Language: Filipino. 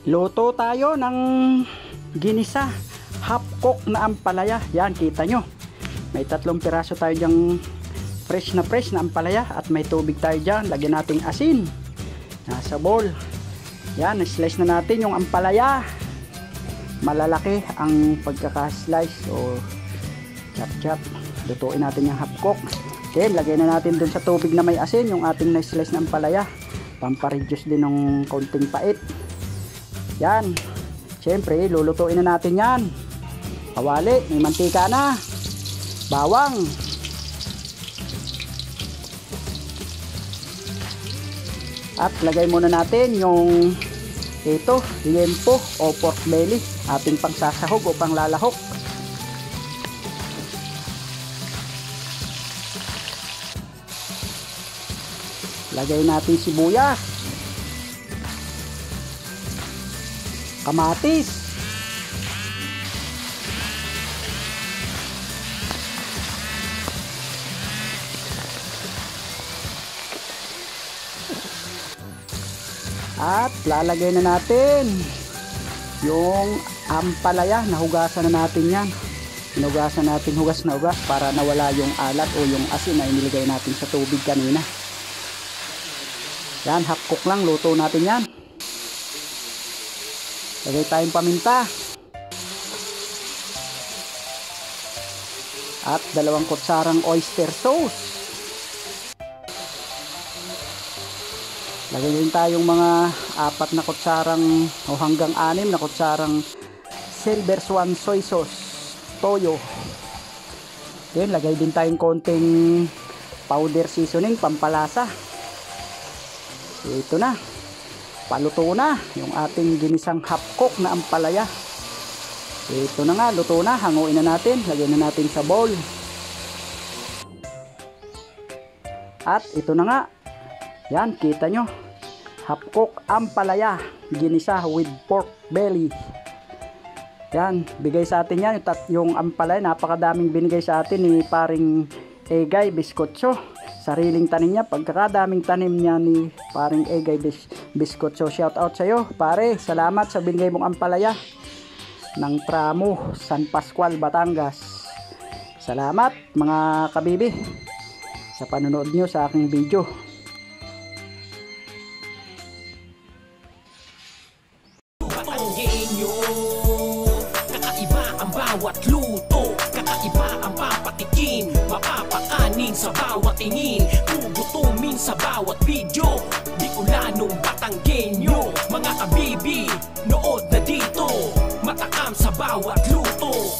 Luto tayo ng ginisa half cook na ampalaya. Yan, kita nyo, may 3 piraso tayo dyang fresh na ampalaya at may tubig tayo dyan. Lagyan nating asin nasa bowl. Yan, slice na natin yung ampalaya. Malalaki ang pagkaka-slice o chop. Lutuin natin yung half cook. Then lagay na natin dun sa tubig na may asin yung ating na-slice na ampalaya, pampareduce din ng konting pait. Yan, syempre lulutuin na natin yan. Kawali, may mantika na, bawang, at lagay muna natin yung liempo o pork belly, ating pangsasahog o panglalahok. Lagay natin sibuyas, kamatis, at lalagay na natin yung ampalaya. Nahugasan na natin yan. Hinugasan natin, hugas na hugas para nawala yung alat o yung asin na inilagay natin sa tubig kanina. Yan, half cook lang, luto natin yan. Lagay tayong paminta at 2 kutsarang oyster sauce. Lagay din tayong mga 4 na kutsarang o hanggang 6 na kutsarang silver swan soy sauce, toyo. Then lagay din tayong konting powder seasoning, pampalasa. Ito na, paluto na yung ating ginisang half cook na ampalaya. Ito na nga, luto na. Hanguin na natin, lagyan na natin sa bowl. At ito na nga, yan, kita nyo, half cook ampalaya ginisa with pork belly. Yan, bigay sa atin yan yung ampalaya. Napakadaming binigay sa atin ni paring Egay Biscotso. Sariling tanim niya, pagkakadaming tanim niya ni paring Egay Biscotso. Shout out sa iyo, pare. Salamat sa binigay mong ampalaya ng Tramo, San Pascual, Batangas. Salamat mga kabibi sa panonood nyo sa aking video. Kakaiba ang bawat luto, kakaiba ang papatikim, mapapakanin sa bawat tingin, gugutumin sa bawat video. Bicolanong Batanggenyo, mga kabibi, nood na dito, matakam sa bawat luto.